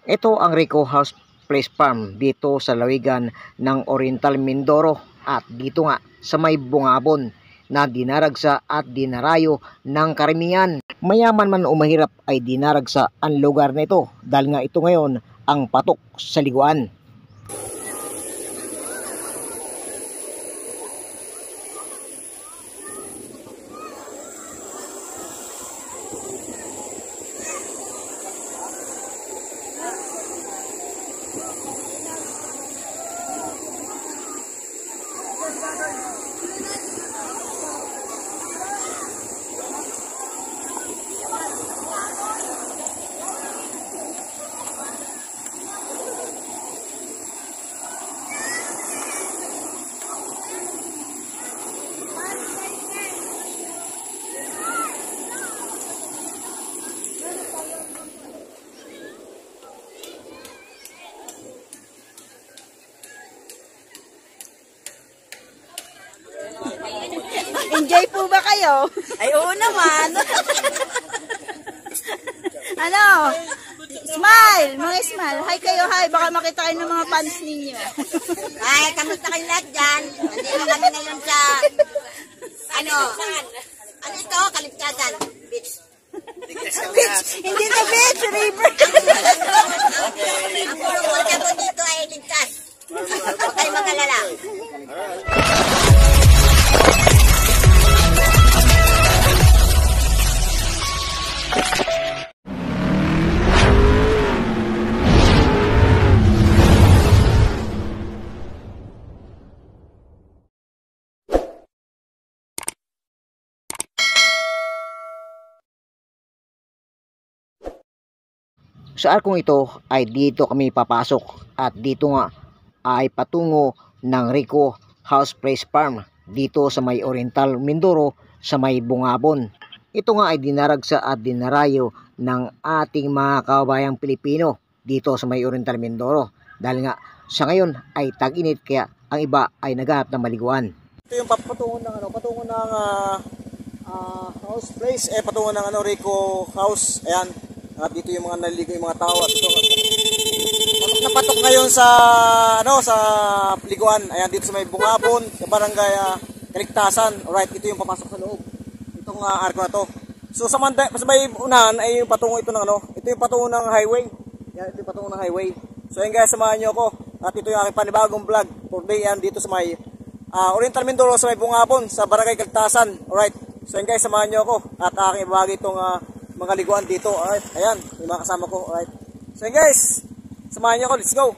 Ito ang Rico House Place Farm dito sa lawigan ng Oriental Mindoro at dito nga sa may Bungabon na dinaragsa at dinarayo ng karamihan. Mayaman man o mahirap ay dinaragsa ang lugar na ito dahil nga ito ngayon ang patok sa liguan. Enjoy po ba kayo? Ay, oo naman. Ano? Smile! Mga smile. Hi kayo, hi. Baka makita kayo ng mga fans ninyo. Ay, kamusta kayo lahat dyan? Nandito kami ngayon sa, ano ito? Kaligtasan. Beach. Beach! Hindi na beach, river. Ang puro po dito ay ligtas. Huwag kayo mag-alala. Sa arkong ito ay dito kami papasok at dito nga ay patungo ng Rico House Place Farm dito sa may Oriental Mindoro sa may Bungabon. Ito nga ay dinaragsa at dinarayo ng ating mga kabayang Pilipino dito sa may Oriental Mindoro dahil nga sa ngayon ay tag-init kaya ang iba ay naghahanap ng maliguan. Ito yung patungo ng house place patungo ng Rico House. Ayan. At dito yung mga naliligo yung mga tao at ito patok na patok ngayon sa sa liguan. Ayan dito sa may Bungabon, sa barangay Kaligtasan. Alright, ito yung papasok sa loob. Itong arko na to. So sa may unahan ay yung patungo ito ng ito yung patungo ng highway. Yan ito yung patungo ng highway. So ayan guys, samahan niyo ako. At ito yung aking panibagong vlog for day yan dito sa may Oriental Mindoro sa may Bungabon sa barangay Kaligtasan. Alright. So ayan guys, samahan niyo ako at aking ibahagi itong mga liguan dito. Alright, ayan, yung mga kasama ko. Alright. So guys, samahan niyo ako. Let's go.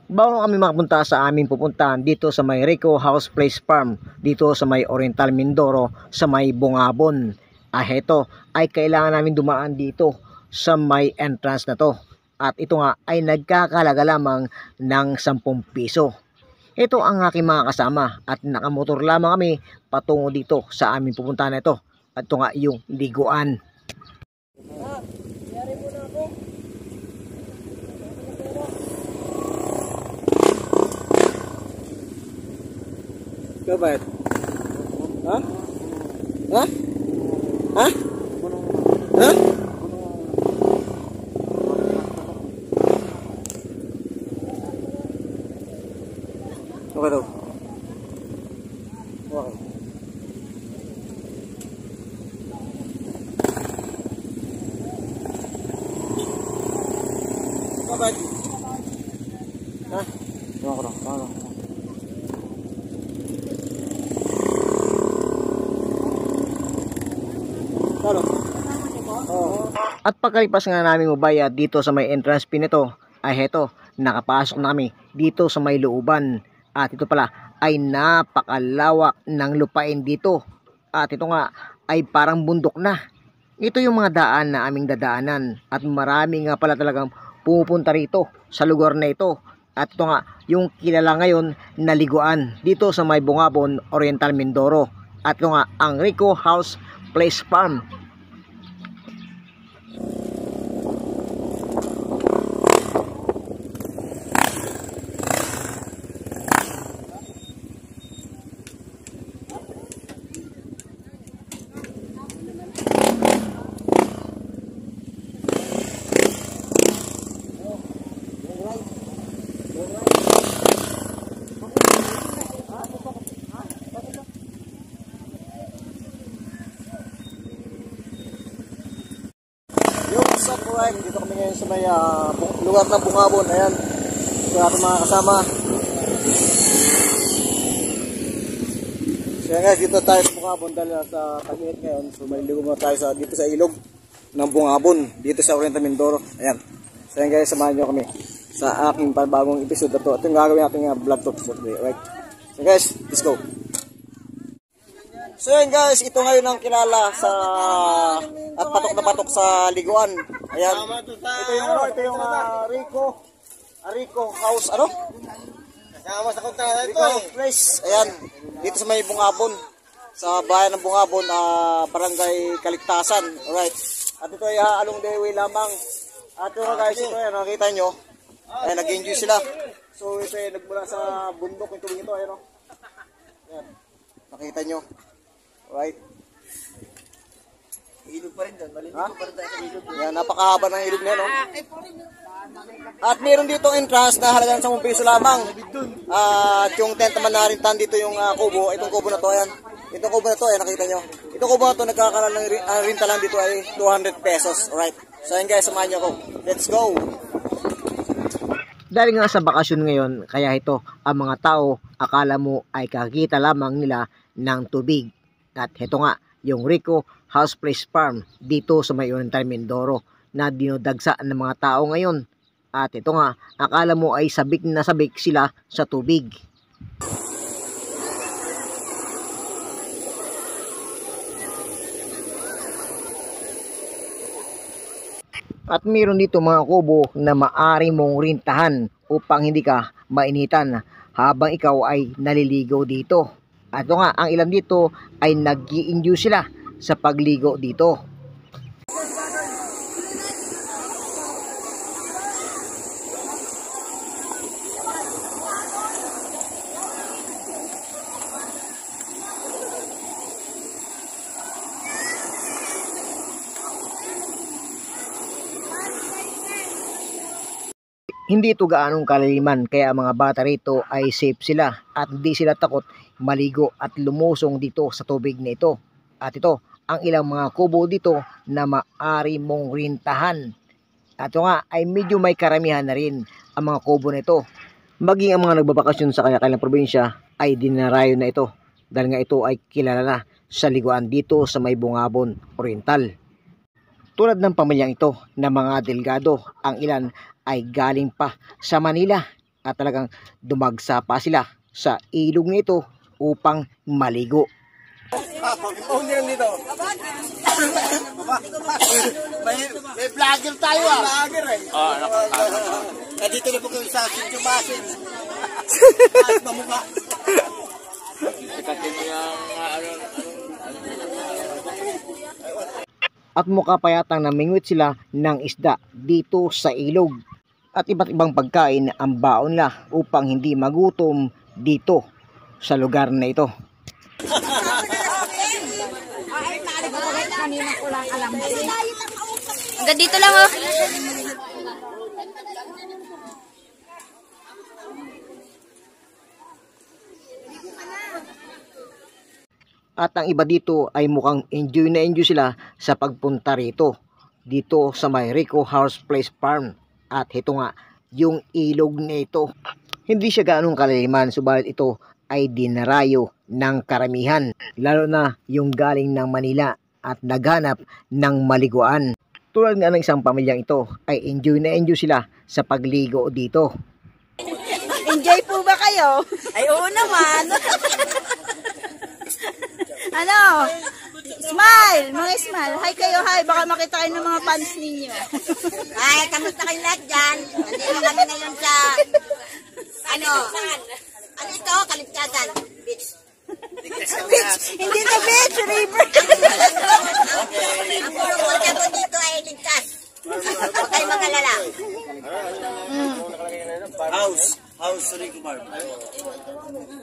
Bago kami makapunta sa aming pupuntahan dito sa may Rico House Place Farm, dito sa may Oriental Mindoro, sa may Bungabon. Heto ay kailangan namin dumaan dito sa may entrance na to. At ito nga ay nagkakalaga lamang ng 10 piso. Ito ang aking mga kasama at nakamotor lamang kami patungo dito sa aming pupuntahan na ito. At ito nga yung liguan. Yari muna ako. Kabat? Ha? Ha? Ha? Ha? Okay daw. Okay. Kabat? Ha? Ano ko daw? Ano? At pagkalipas nga namin mabayad dito sa may entrance fee nito, ay heto, nakapasok na kami dito sa may looban. At ito pala ay napakalawak ng lupain dito. At ito nga ay parang bundok na. Ito yung mga daan na aming dadaanan. At marami nga pala talagang pupunta rito sa lugar na ito. At ito nga yung kilala ngayon na liguan dito sa may Bungabon, Oriental Mindoro. At ito nga ang Rico House Place Farm. What's up, alright? Dito kami ngayon sa may lugar ng Bungabon. Ayan. Ito ating mga kasama. So guys, dito tayo sa Bungabon dahil sa tag-init ngayon. So maliligo muna tayo dito sa ilog ng Bungabon. Dito sa Oriental Mindoro. Ayan. So guys, samahan nyo kami sa aking bagong episode na to. Ito yung gagawin natin vlog to for today. Alright? So guys, let's go. So yun guys, ito ngayon ang kilala sa at patok na patok sa liguan. Ayan. Ito yung Rico House, ano? Kasama sa kontrata ito Rico Place. Ayan. Dito sa may Bungabon. Sa bayan ng Bungabon, Barangay Kaligtasan. Alright. At ito ay along the way lamang. At ito guys, ito yan, nakita nyo. Ayan, nag-enjoy sila. So ito ay nagmula sa bundok yung tubig ito. Ayan o. Ayan. Nakita nyo. Right. Ilog pa rin doon. Maliligo pa rin tayo sa ilog. Yan, napakahaba ng ilog niya, no? At meron dito entrance na halagang 10 piso lamang. At yung tent naman na rintan dito yung kubo. Itong kubo na to, ayan. Itong kubo na to, ayan, nakita nyo. Itong kubo na to, nagkakaroon ng rinta lang dito ay 200 pesos. Alright. So ayan guys, samahan nyo ako. Let's go! Dahil nga sa bakasyon ngayon, kaya ito, ang mga tao, akala mo ay kakita lamang nila ng tubig. At ito nga, yung Rico House Place Farm dito sa may Oriental Mindoro na dinodagsa ng mga tao ngayon. At ito nga, akala mo ay sabik na sabik sila sa tubig. At meron dito mga kubo na maaari mong rintahan upang hindi ka mainitan habang ikaw ay naliligo dito. At ito nga, ang ilan dito ay nag-i-enjoy sila sa pagligo dito. Hindi ito gaanong kalaliman kaya ang mga bata rito ay safe sila at hindi sila takot maligo at lumusong dito sa tubig na ito. At ito ang ilang mga kubo dito na maaari mong rintahan. At ito nga ay medyo may karamihan na rin ang mga kubo na ito. Maging ang mga nagbabakasyon sa kanya-kanyang probinsya ay dinarayo na ito dahil nga ito ay kilala na sa liguan dito sa may Bungabon Oriental. Tulad ng pamilyang ito na mga delgado, ang ilan ay galing pa sa Manila at talagang dumagsa pa sila sa ilog nito upang maligo. May vlogger tayo Vlogger eh. Dito na po kayo sa Sitio Masin. Mamukha. At mukha pa yatang namingwit sila ng isda dito sa ilog. At iba't ibang pagkain ang baon nila upang hindi magutom dito sa lugar na ito. Hanggang dito lang oh. At ang iba dito ay mukhang enjoy na enjoy sila sa pagpunta rito. Dito sa may Rico House Place Farm. At ito nga, yung ilog na ito. Hindi siya gaanong kalaliman, subalit ito ay dinarayo ng karamihan. Lalo na yung galing ng Manila at naghanap ng maliguan. Tulad nga ng isang pamilyang ito, ay enjoy na enjoy sila sa pagligo dito. Enjoy po ba kayo? Ay, oo naman. Ano? Smile! Mga smile. Hi kayo, hi. Baka makita kayo ng mga fans ninyo. Ay, kamusta kayo lahat dyan? Nandito kami ngayon sa, ano ito? Kaligtasan. Beach. Beach! Hindi na beach, river. Ang puro ko dito ay ligtas. Huwag kayo mag-alala. House Rico Farm.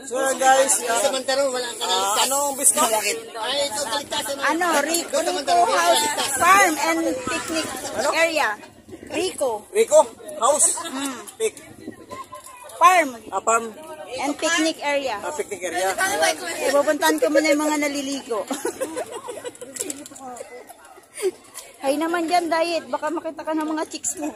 So guys, Sa Mantaro, wala ka na. anong business? Ay, ito kaligtasan. Ano? Rico House Farm and Picnic Area. Rico. Rico House? Pic. Farm Farm. and Picnic Area. Picnic area. Pupuntahan ko muna yung mga naliligo. Hay naman dyan, diet. Baka makita ka ng mga chicks mo.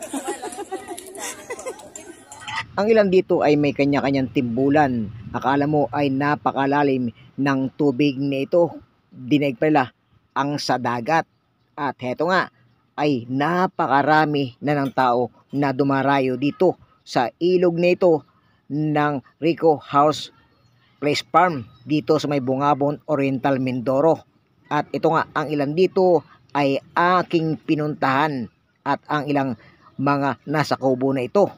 Ang ilan dito ay may kanya-kanyang timbulan. Akala mo ay napakalalim ng tubig nito. Dinaig pala ang sa dagat. At heto nga ay napakarami na ng tao na dumarayo dito sa ilog nito ng Rico House Place Farm dito sa may Bungabon, Oriental, Mindoro. At ito nga, ang ilan dito ay aking pinuntahan at ang ilang mga nasa kubo na ito.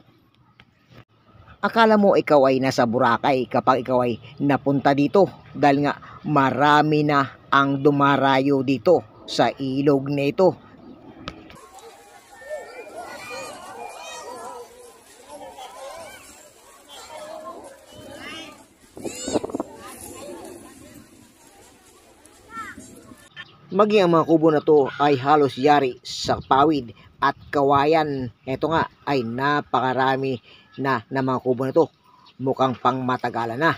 Akala mo ikaw ay nasa Boracay kapag ikaw ay napunta dito dahil nga marami na ang dumarayo dito sa ilog na ito. Maging ang mga kubo na to ay halos yari sa pawid at kawayan. Ito nga ay napakarami na mga kubo na to. Mukhang pang matagalan na.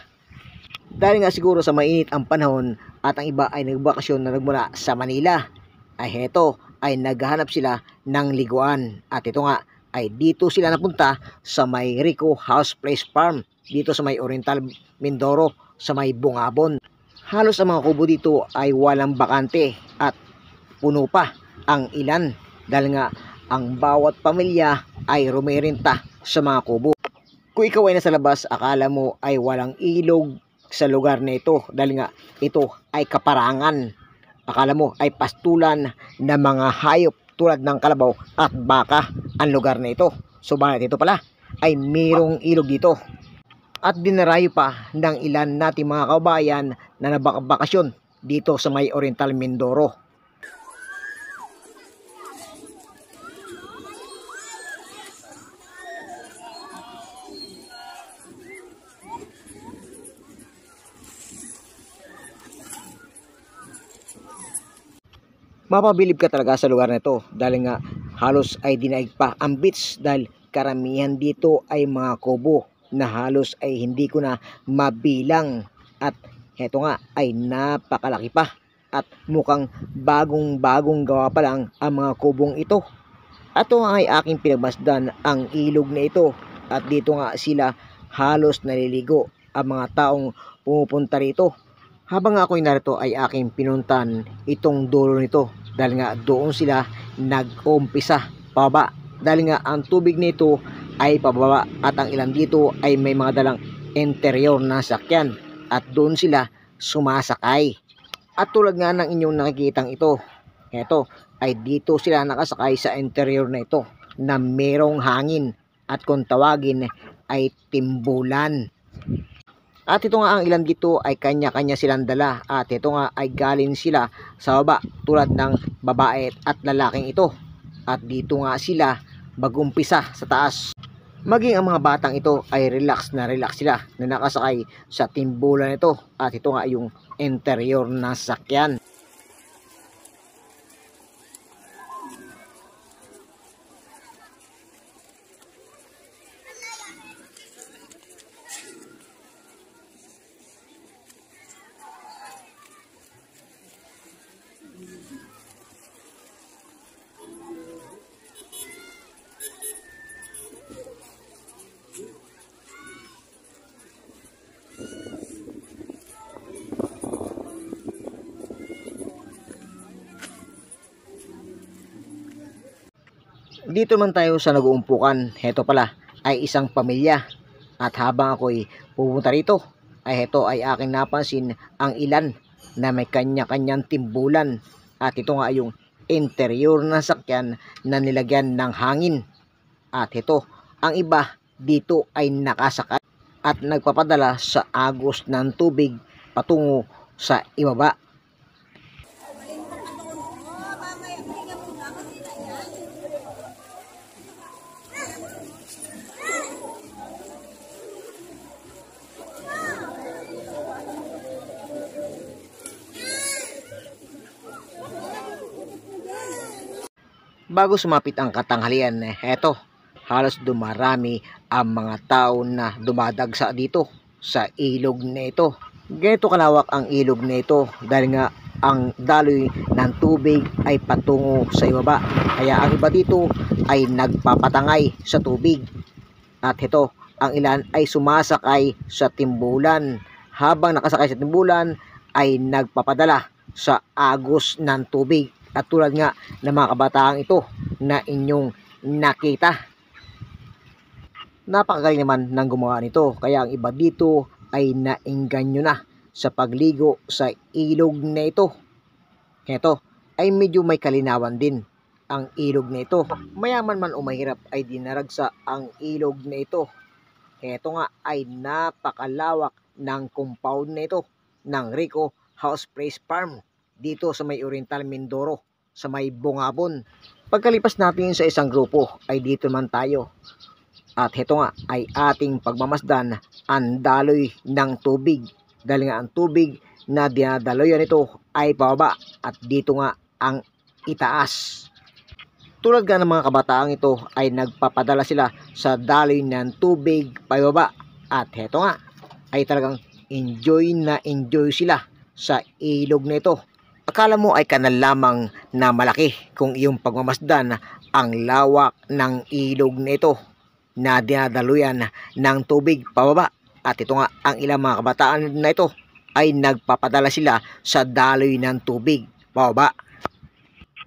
Dahil nga siguro sa mainit ang panahon at ang iba ay nagbakasyon na nagmula sa Manila, ay heto ay naghahanap sila ng liguan. At ito nga ay dito sila napunta sa may Rico House Place Farm dito sa may Oriental, Mindoro, sa may Bungabon. Halos ang mga kubo dito ay walang bakante at puno pa ang ilan dahil nga ang bawat pamilya ay rumirinta sa mga kubo. Kung ikaw ay nasa labas, akala mo ay walang ilog sa lugar na ito dahil nga ito ay kaparangan. Akala mo ay pastulan ng mga hayop tulad ng kalabaw at baka ang lugar na ito. Subalit ito pala ay mayroong ilog dito. At dinarayo pa ng ilan nating mga kabayan na nabakasyon dito sa may Oriental, Mindoro. Mapabilib ka talaga sa lugar na ito dahil nga halos ay dinaig pa ang beach dahil karamihan dito ay mga kubo na halos ay hindi ko na mabilang. At heto nga ay napakalaki pa at mukhang bagong gawa pa lang ang mga kubong ito. At ito nga ay aking pinagmasdan ang ilog na ito at dito nga sila halos naliligo ang mga taong pumupunta rito. Habang ako'y narito ay aking pinuntan itong dulo nito dahil nga doon sila nag-umpisa pababa dahil nga ang tubig nito ay pababa at ang ilan dito ay may mga dalang interior na sakyan at doon sila sumasakay. At tulad nga ng inyong nakikitang ito, ito ay dito sila nakasakay sa interior na ito na merong hangin at kung tawagin ay timbulan. At ito nga ang ilan dito ay kanya-kanya silang dala at ito nga ay galing sila sa baba tulad ng babae at lalaking ito. At dito nga sila bagumpisa sa taas. Maging ang mga batang ito ay relax sila na nakasakay sa timbulan ito at ito nga yung interior na sakyan. Dito naman tayo sa nag-uumpukan. Heto pala ay isang pamilya. At habang ako'y pupunta rito, ay heto ay aking napansin ang ilan na may kanya-kanyang timbulan. At ito nga yung interior na sakyan na nilagyan ng hangin. At ito, ang iba dito ay nakasakay at nagpapadala sa agos ng tubig patungo sa ibaba. Bago sumapit ang katanghalian, heto, halos dumarami ang mga tao na dumadagsa dito sa ilog na ito. Ganito kalawak ang ilog na ito dahil nga ang daloy ng tubig ay patungo sa ibaba. Kaya ang iba dito ay nagpapatangay sa tubig. At ito, ang ilan ay sumasakay sa timbulan. Habang nakasakay sa timbulan ay nagpapadala sa agos ng tubig. At tulad nga ng mga kabataang ito na inyong nakita. Napakagaling naman ng gumawa nito. Kaya ang iba dito ay naengganyo na sa pagligo sa ilog na ito. Ito ay medyo may kalinawan din ang ilog na ito. Mayaman man o mahirap ay dinaragsa ang ilog na ito. Ito nga ay napakalawak ng compound na ito ng Rico House Place Farm dito sa may Oriental Mindoro sa may Bungabon. Pagkalipas natin sa isang grupo ay dito man tayo. At ito nga ay ating pagmamasdan ang daloy ng tubig. Dahil nga ang tubig na dinadaloyan ito ay pababa at dito nga ang itaas. Tulad nga ng mga kabataang ito ay nagpapadala sila sa daloy ng tubig pababa. At ito nga ay talagang enjoy na enjoy sila sa ilog na ito. Akala mo ay kanal lamang na malaki kung iyong pagmamasdan ang lawak ng ilog na ito na dinadaluyan ng tubig pababa. At ito nga ang ilang mga kabataan na ito ay nagpapadala sila sa daloy ng tubig pababa.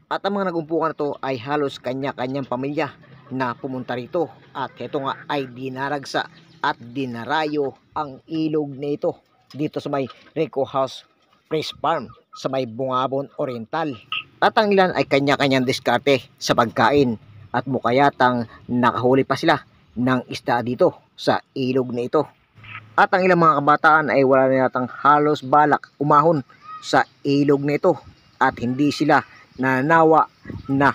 At ang mga nagumpukan na ito ay halos kanya-kanyang pamilya na pumunta rito. At ito nga ay dinaragsa at dinarayo ang ilog na ito dito sa may Rico House Place Farm sa may Bungabon Oriental. At ang ilan ay kanya-kanyang diskarte sa pagkain at mukayatang nakahuli pa sila ng isda dito sa ilog na ito. At ang ilang mga kabataan ay wala na yatang halos balak umahon sa ilog na ito at hindi sila nananawa na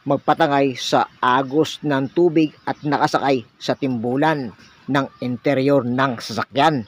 magpatangay sa agos ng tubig at nakasakay sa timbulan ng interior ng sasakyan.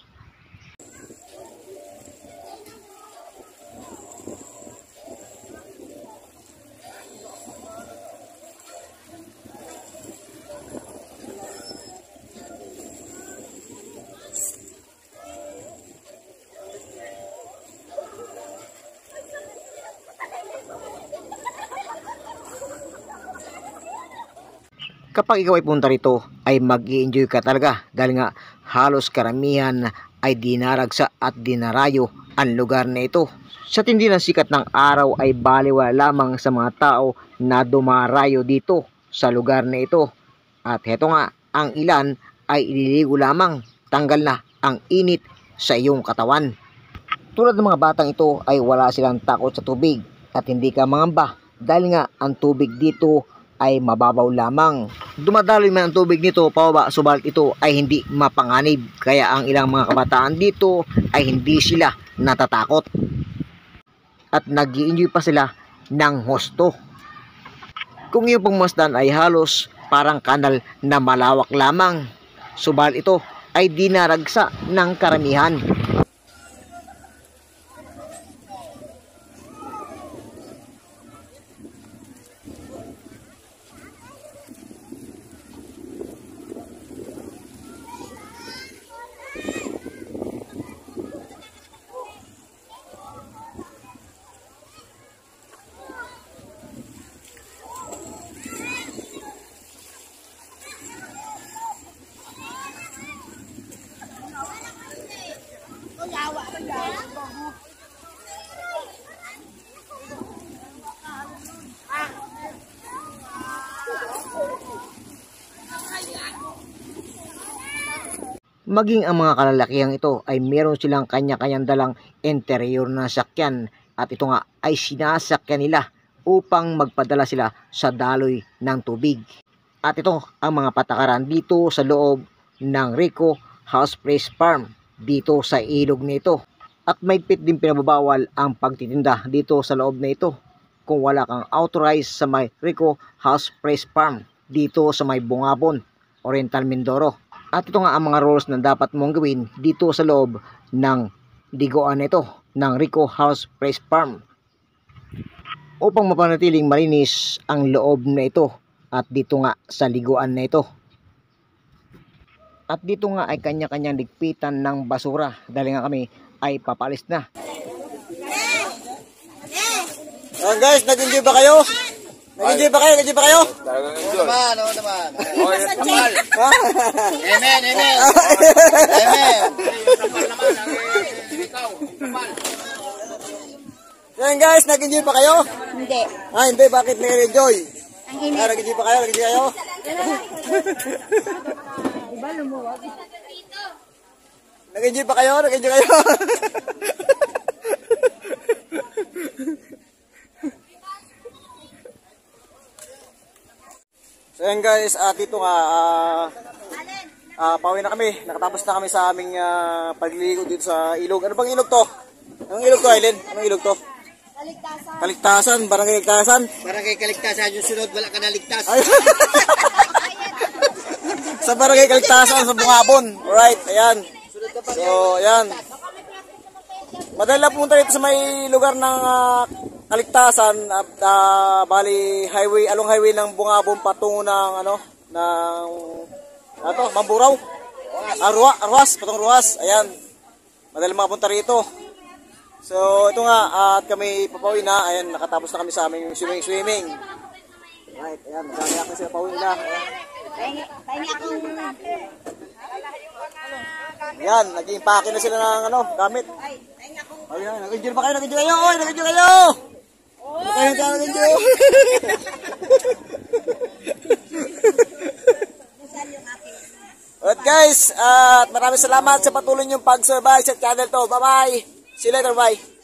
Kapag ikaw ay punta rito ay mag-i-enjoy ka talaga dahil nga halos karamihan ay dinaragsa at dinarayo ang lugar na ito. Sa tindi ng sikat ng araw ay baliwala lamang sa mga tao na dumarayo dito sa lugar na ito. At heto nga, ang ilan ay ililigo lamang, tanggal na ang init sa iyong katawan. Tulad ng mga batang ito ay wala silang takot sa tubig at hindi ka mangamba dahil nga ang tubig dito ay mababaw lamang. Dumadaloy man ang tubig nito pababa, subalit ito ay hindi mapanganib. Kaya ang ilang mga kabataan dito ay hindi sila natatakot. At nag-i-enjoy pa sila ng husto. Kung iyong pagmasdan ay halos parang kanal na malawak lamang. Subalit ito ay dinaragsa ng karamihan. Maging ang mga kalalakihang ito ay meron silang kanya-kanyang dalang interior na sakyan at ito nga ay sinasakyan nila upang magpadala sila sa daloy ng tubig. At ito ang mga patakaran dito sa loob ng Rico House Place Farm dito sa ilog nito. At mahigpit din pinababawal ang pagtitinda dito sa loob na ito kung wala kang authorized sa may Rico House Place Farm dito sa may Bungabon, Oriental Mindoro. At ito nga ang mga rules na dapat mong gawin dito sa loob ng liguan nito ng Rico House Place Farm upang mapanatiling malinis ang loob na ito at dito nga sa liguan na ito. At dito nga ay kanya-kanyang ligpitan ng basura dahil nga kami ay papalis na. So guys, nag-enjoy ba kayo? Nag-enjoy ba kayo? Nag-enjoy ba kayo? Oo naman. Ha? Amen, amen. Amen. Yan guys, nag-enjoy ba kayo? Hindi. Hindi. Bakit nag-enjoy? Ang init. Nag-enjoy ba kayo? Nag-enjoy kayo? Diba lumuwag? Nag-enjoy ba kayo? Nag-enjoy kayo? So yan guys, dito nga, pauwi na kami. Nakatapos na kami sa aming pagliligo dito sa ilog. Ano bang ilog to? Anong ilog to, Aileen? Anong ilog to? Kaligtasan. Kaligtasan, barangay Kaligtasan. Barangay Kaligtasan, yung sunod, wala ka naligtas. Ay. Sa barangay Kaligtasan, sa Bungabon. Alright, ayan. So, ayan. Madali lang pumunta dito sa may lugar ng Kaligtasan, bali highway, along highway ng Bungabon patungo ng Mamburaw. Ruas, patong Ruas. Ayan. Madali makapunta rito. So, ito nga, at kami papauwi na. Ayan, nakatapos na kami sa aming swimming. Right, ayan, madami ako sila pauwi na. Ayan, nag-i-impake na sila ng gamit. Ayan, nag-enjoy ba kayo? Nag-enjoy kayo? Oy, nag-enjoy kayo! Nag-enjoy! Alright guys, at maraming salamat sa patuloy niyong pag-survive sa channel to. Bye-bye! See you later, bye!